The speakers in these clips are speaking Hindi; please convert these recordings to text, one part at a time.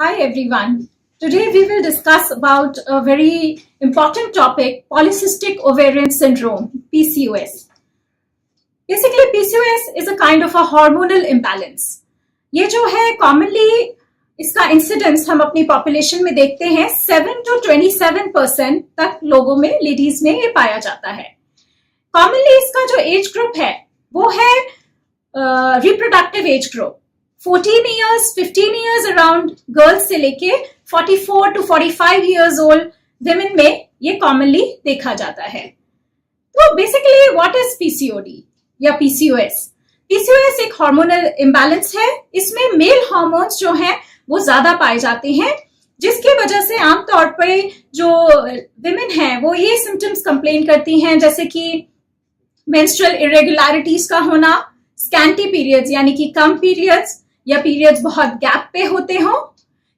Hi everyone. Today we will discuss about a very important topic, polycystic ovarian syndrome, PCOS. Basically PCOS is a kind of a hormonal imbalance. ये जो है commonly इसका इंसिडेंस हम अपनी पॉपुलेशन में देखते हैं 7 to 27% तक लोगों में, लेडीज में ये पाया जाता है. कॉमनली इसका जो एज ग्रुप है वो है reproductive age group 14 years, 15 years around girls से लेके 44 to 45 years old women में ये कॉमनली देखा जाता है. तो बेसिकली व्हाट इज पीसीओडी या पीसीओएस? पीसीओएस एक हार्मोनल इम्बैलेंस है. इसमें मेल हार्मोन्स जो हैं वो ज्यादा पाए जाते हैं, जिसकी वजह से आमतौर पर जो विमेन हैं वो ये सिम्टम्स कंप्लेन करती हैं, जैसे कि मेंस्ट्रुअल इरेगुलरिटीज का होना, स्कैंटी पीरियड्स यानी कि कम पीरियड्स, या पीरियड्स बहुत गैप पे होते हो,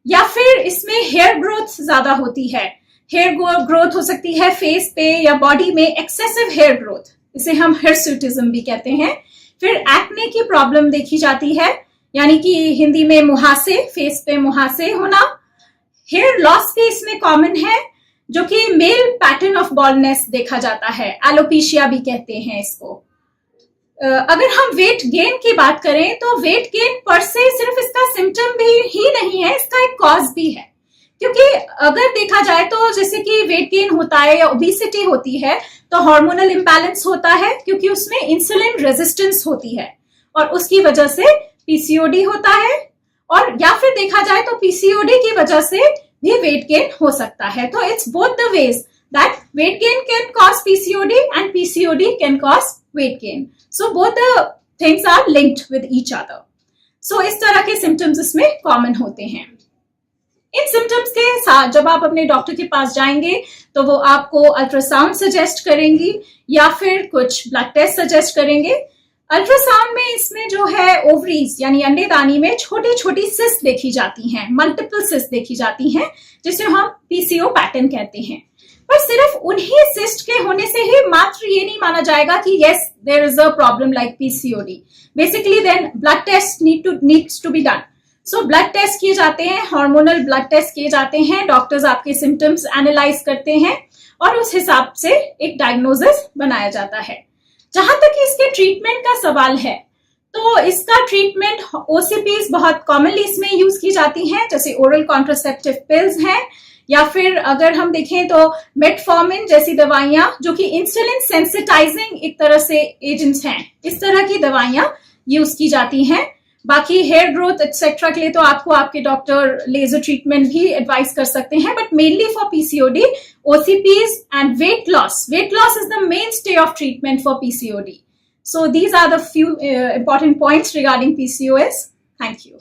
या फिर इसमें हेयर ग्रोथ ज्यादा होती है. हेयर ग्रोथ हो सकती है फेस पे या बॉडी में, एक्सेसिव हेयर ग्रोथ, इसे हम हिर्सुटिज्म भी कहते हैं. फिर एक्ने की प्रॉब्लम देखी जाती है, यानी कि हिंदी में मुहासे, फेस पे मुहासे होना. हेयर लॉस भी इसमें कॉमन है, जो कि मेल पैटर्न ऑफ बॉल्डनेस देखा जाता है, एलोपेशिया भी कहते हैं इसको. अगर हम वेट गेन की बात करें तो वेट गेन पर से सिर्फ इसका सिम्टम भी ही नहीं है, इसका एक कॉज भी है. क्योंकि अगर देखा जाए तो जैसे कि वेट गेन होता है या ओबेसिटी होती है तो हार्मोनल इम्बैलेंस होता है, क्योंकि उसमें इंसुलिन रेजिस्टेंस होती है और उसकी वजह से पीसीओडी होता है. और या फिर देखा जाए तो पीसीओडी की वजह से भी वेट गेन हो सकता है. तो it's both the ways that weight gain can cause PCOD and PCOD can cause weight gain. So both the things are linked with each other. So इस तरह के symptoms इसमें common होते हैं. इन symptoms के साथ जब आप अपने डॉक्टर के पास जाएंगे तो वो आपको अल्ट्रासाउंड सजेस्ट करेंगी या फिर कुछ ब्लड टेस्ट सजेस्ट करेंगे. अल्ट्रासाउंड में इसमें जो है ओवरीज यानी अंडेदानी में छोटी छोटी सिस्ट देखी जाती हैं, मल्टीपल सिस्ट देखी जाती हैं, जिसे हम पीसीओ पैटर्न कहते हैं. पर सिर्फ उन्हीं सिस्ट के होने से ही मात्र ये नहीं माना जाएगा कि yes there is a problem like PCOD. Basically then blood test needs to be done. So blood test किए जाते हैं, हार्मोनल ब्लड टेस्ट किए जाते हैं, डॉक्टर्स आपके सिम्टम्स एनालाइज करते हैं और उस हिसाब से एक डायग्नोसिस बनाया जाता है. जहां तक इसके ट्रीटमेंट का सवाल है तो इसका ट्रीटमेंट ओसीपीज बहुत कॉमनली इसमें यूज की जाती हैं, जैसे ओरल कॉन्ट्रासेप्टिव पिल्स हैं, या फिर अगर हम देखें तो मेटफॉर्मिन जैसी दवाइयां जो कि इंसुलिन सेंसिटाइजिंग एक तरह से एजेंट्स हैं, इस तरह की दवाइयां यूज की जाती हैं. बाकी हेयर ग्रोथ एक्सेट्रा के लिए तो आपको आपके डॉक्टर लेजर ट्रीटमेंट भी एडवाइस कर सकते हैं, but mainly for PCOD OCPs and weight loss is the mainstay of treatment for PCOD. So these are the few important points regarding PCOS. Thank you.